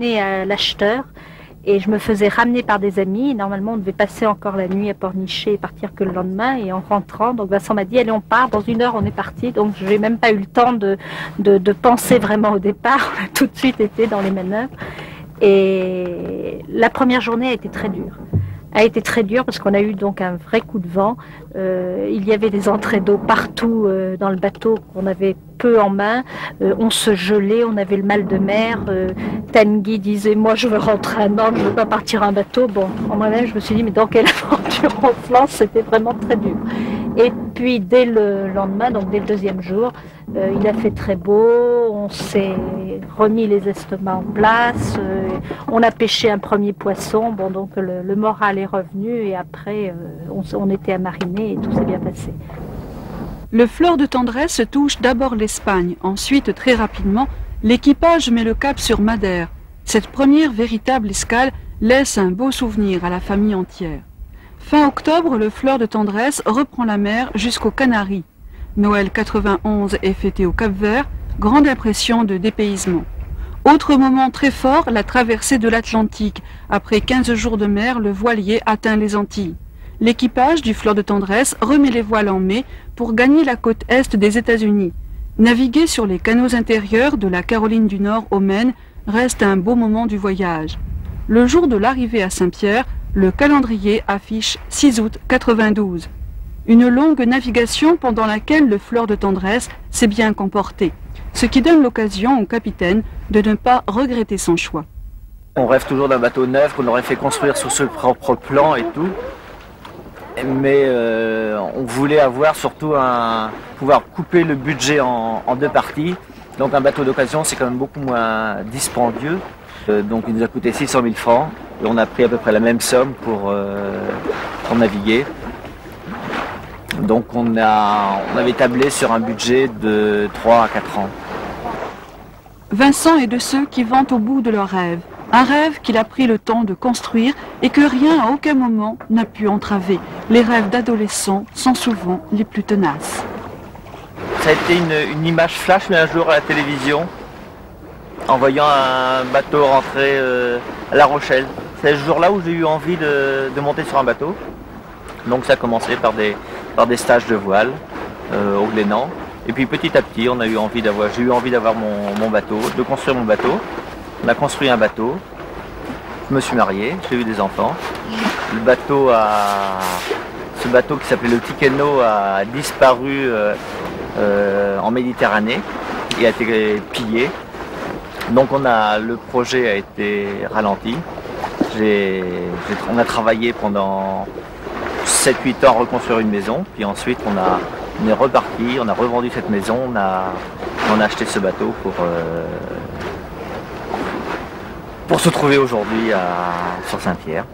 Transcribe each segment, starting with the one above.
À l'acheteur et je me faisais ramener par des amis. Normalement, on devait passer encore la nuit à Pornichet et partir que le lendemain. Et en rentrant, donc Vincent m'a dit allez, on part. Dans 1 heure, on est parti. Donc, je n'ai même pas eu le temps de penser vraiment au départ. On a tout de suite été dans les manœuvres. Et la première journée a été très dure. Parce qu'on a eu donc un vrai coup de vent. Il y avait des entrées d'eau partout dans le bateau qu'on avait peu en main. On se gelait, on avait le mal de mer. Tanguy disait moi je veux rentrer à Nantes, je ne veux pas partir en bateau. Bon, en moi-même je me suis dit mais dans quelle aventure on se lance, c'était vraiment très dur. Et puis dès le lendemain, donc dès le 2e jour, il a fait très beau, on s'est remis les estomacs en place, on a pêché un premier poisson, bon donc le moral est revenu et après on était à mariner et tout s'est bien passé. Le Fleur de Tendresse touche d'abord l'Espagne, ensuite très rapidement, l'équipage met le cap sur Madère. Cette première véritable escale laisse un beau souvenir à la famille entière. Fin octobre, le Fleur de Tendresse reprend la mer jusqu'aux Canaries. Noël 91 est fêté au Cap-Vert, grande impression de dépaysement. Autre moment très fort, la traversée de l'Atlantique. Après 15 jours de mer, le voilier atteint les Antilles. L'équipage du Fleur de Tendresse remet les voiles en mai pour gagner la côte est des États-Unis. Naviguer sur les canaux intérieurs de la Caroline du Nord au Maine reste un beau moment du voyage. Le jour de l'arrivée à Saint-Pierre, le calendrier affiche 6 août 92. Une longue navigation pendant laquelle le Fleur de Tendresse s'est bien comporté, ce qui donne l'occasion au capitaine de ne pas regretter son choix. On rêve toujours d'un bateau neuf qu'on aurait fait construire sur ce propre plan et tout. Mais on voulait avoir surtout pouvoir couper le budget en 2 parties. Donc un bateau d'occasion, c'est quand même beaucoup moins dispendieux. Donc il nous a coûté 600 000 francs et on a pris à peu près la même somme pour naviguer. Donc on avait tablé sur un budget de 3 à 4 ans. Vincent est de ceux qui vont au bout de leur rêve. Un rêve qu'il a pris le temps de construire et que rien à aucun moment n'a pu entraver. Les rêves d'adolescents sont souvent les plus tenaces. Ça a été une image flash mais un jour à la télévision, en voyant un bateau rentrer à La Rochelle. C'est ce jour-là où j'ai eu envie de monter sur un bateau. Donc ça a commencé par des stages de voile au Glénan. Et puis petit à petit, j'ai eu envie d'avoir mon bateau, de construire mon bateau. On a construit un bateau, je me suis marié, j'ai eu des enfants. Ce bateau qui s'appelait le Ticeno a disparu en Méditerranée et a été pillé. Donc le projet a été ralenti. On a travaillé pendant 7-8 ans à reconstruire une maison, puis ensuite on est reparti, on a revendu cette maison, on a acheté ce bateau pour se trouver aujourd'hui sur Saint-Pierre.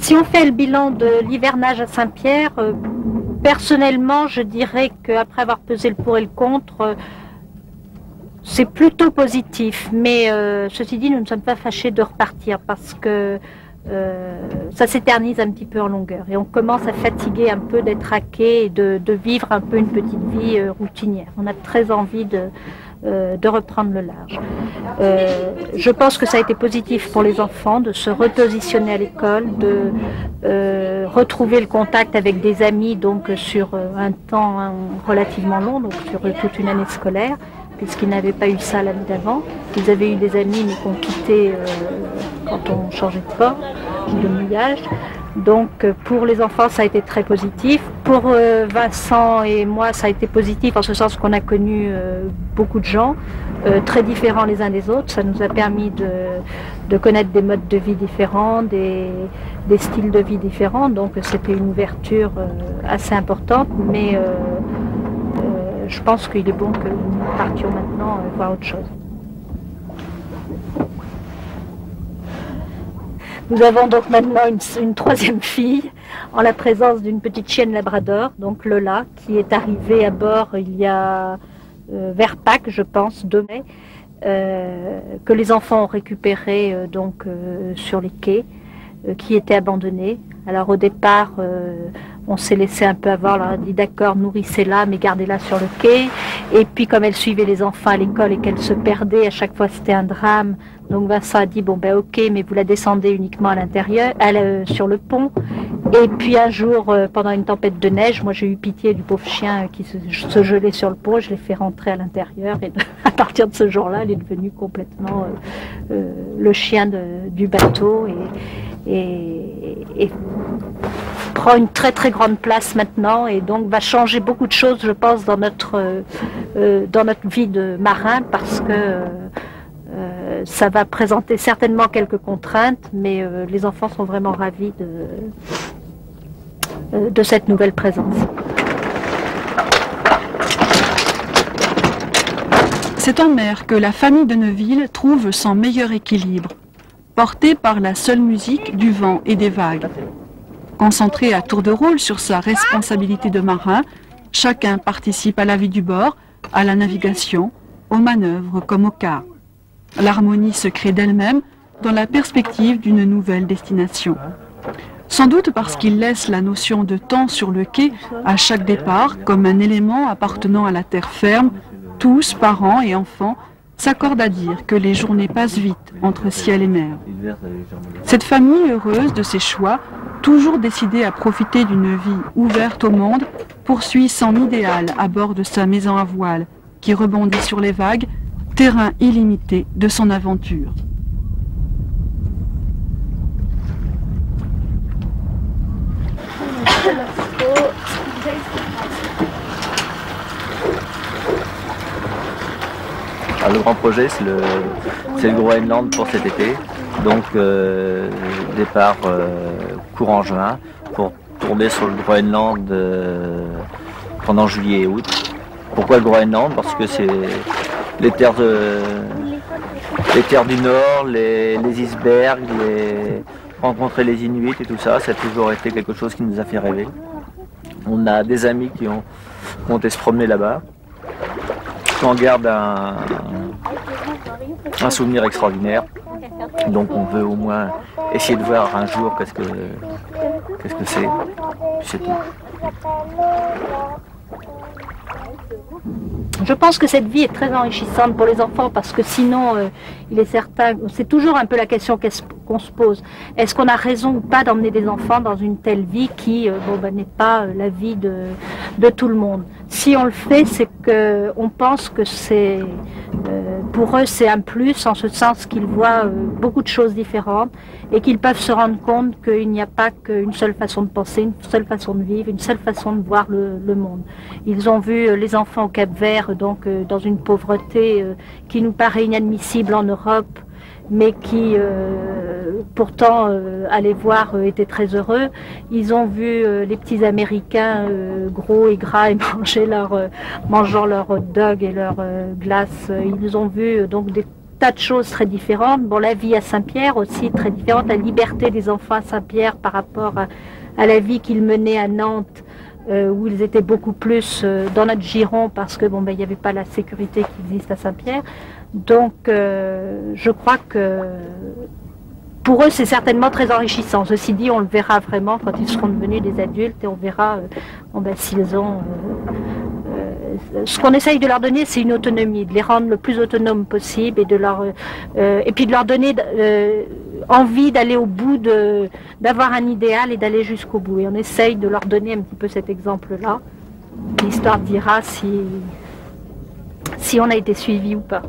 Si on fait le bilan de l'hivernage à Saint-Pierre, personnellement, je dirais qu'après avoir pesé le pour et le contre, c'est plutôt positif, mais ceci dit, nous ne sommes pas fâchés de repartir parce que ça s'éternise un petit peu en longueur et on commence à fatiguer un peu d'être raqué et de vivre un peu une petite vie routinière. On a très envie de reprendre le large. Je pense que ça a été positif pour les enfants de se repositionner à l'école, de retrouver le contact avec des amis donc sur un temps relativement long, donc sur toute une année scolaire, puisqu'ils n'avaient pas eu ça l'année d'avant. Ils avaient eu des amis mais qu'on quittait quand on changeait de port, de mouillage. Donc pour les enfants ça a été très positif. Pour Vincent et moi ça a été positif en ce sens qu'on a connu beaucoup de gens très différents les uns des autres. Ça nous a permis de connaître des modes de vie différents, des styles de vie différents. Donc c'était une ouverture assez importante, mais je pense qu'il est bon que nous partions maintenant voir autre chose. Nous avons donc maintenant une troisième fille en la présence d'une petite chienne labrador, donc Lola, qui est arrivée à bord il y a vers Pâques, je pense, 2 mai, que les enfants ont récupérée sur les quais, qui étaient abandonnés. Alors au départ, on s'est laissé un peu avoir, on leur a dit d'accord, nourrissez-la, mais gardez-la sur le quai. Et puis comme elle suivait les enfants à l'école et qu'elle se perdait, à chaque fois c'était un drame. Donc Vincent a dit bon ben ok, mais vous la descendez uniquement à l'intérieur, sur le pont. Et puis un jour, pendant une tempête de neige, moi j'ai eu pitié du pauvre chien qui se gelait sur le pont, je l'ai fait rentrer à l'intérieur et à partir de ce jour-là, elle est devenue complètement le chien du bateau et prend une très très grande place maintenant et donc va changer beaucoup de choses, je pense, dans notre vie de marin parce que ça va présenter certainement quelques contraintes, mais les enfants sont vraiment ravis de cette nouvelle présence. C'est en mer que la famille de Neuville trouve son meilleur équilibre, portée par la seule musique du vent et des vagues. Concentré à tour de rôle sur sa responsabilité de marin, chacun participe à la vie du bord, à la navigation, aux manœuvres comme au quart. L'harmonie se crée d'elle-même dans la perspective d'une nouvelle destination. Sans doute parce qu'il laisse la notion de temps sur le quai à chaque départ comme un élément appartenant à la terre ferme, tous, parents et enfants, s'accordent à dire que les journées passent vite entre ciel et mer. Cette famille heureuse de ses choix, toujours décidée à profiter d'une vie ouverte au monde, poursuit son idéal à bord de sa maison à voile, qui rebondit sur les vagues, terrain illimité de son aventure. Le grand projet, c'est le Groenland pour cet été. Donc départ courant juin pour tourner sur le Groenland pendant juillet et août. Pourquoi le Groenland? Parce que c'est les terres du Nord, les icebergs, rencontrer les Inuits et tout ça, ça a toujours été quelque chose qui nous a fait rêver. On a des amis qui ont été se promener là-bas. On garde un souvenir extraordinaire. Donc on veut au moins essayer de voir un jour qu'est-ce que c'est tout. Je pense que cette vie est très enrichissante pour les enfants parce que sinon, il est certain, c'est toujours un peu la question qu'on se pose. Est-ce qu'on a raison ou pas d'emmener des enfants dans une telle vie qui n'est pas la vie de tout le monde? Si on le fait, c'est qu'on pense que c'est pour eux c'est un plus en ce sens qu'ils voient beaucoup de choses différentes et qu'ils peuvent se rendre compte qu'il n'y a pas qu'une seule façon de penser, une seule façon de vivre, une seule façon de voir le monde. Ils ont vu les enfants au Cap-Vert dans une pauvreté qui nous paraît inadmissible en Europe, mais qui pourtant allaient voir étaient très heureux. Ils ont vu les petits Américains gros et gras et mangeant leur hot dog et leur glace. Ils ont vu donc des tas de choses très différentes. Bon, la vie à Saint-Pierre aussi très différente, la liberté des enfants à Saint-Pierre par rapport à la vie qu'ils menaient à Nantes où ils étaient beaucoup plus dans notre giron parce que bon, ben, il n'y avait pas la sécurité qui existe à Saint-Pierre. Donc je crois que pour eux c'est certainement très enrichissant. Ceci dit, on le verra vraiment quand ils seront devenus des adultes et on verra bon, ben, s'ils ont... ce qu'on essaye de leur donner, c'est une autonomie, de les rendre le plus autonomes possible et, et puis de leur donner envie d'aller au bout, d'avoir un idéal et d'aller jusqu'au bout. Et on essaye de leur donner un petit peu cet exemple-là. L'histoire dira si on a été suivi ou pas.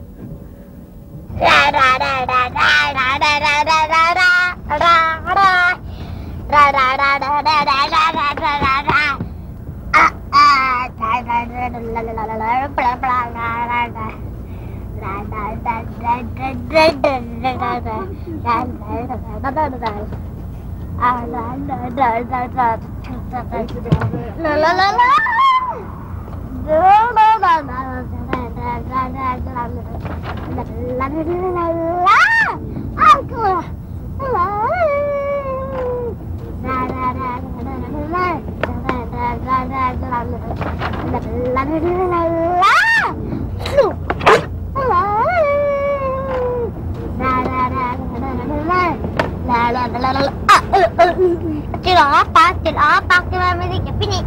Till off, till music, finish.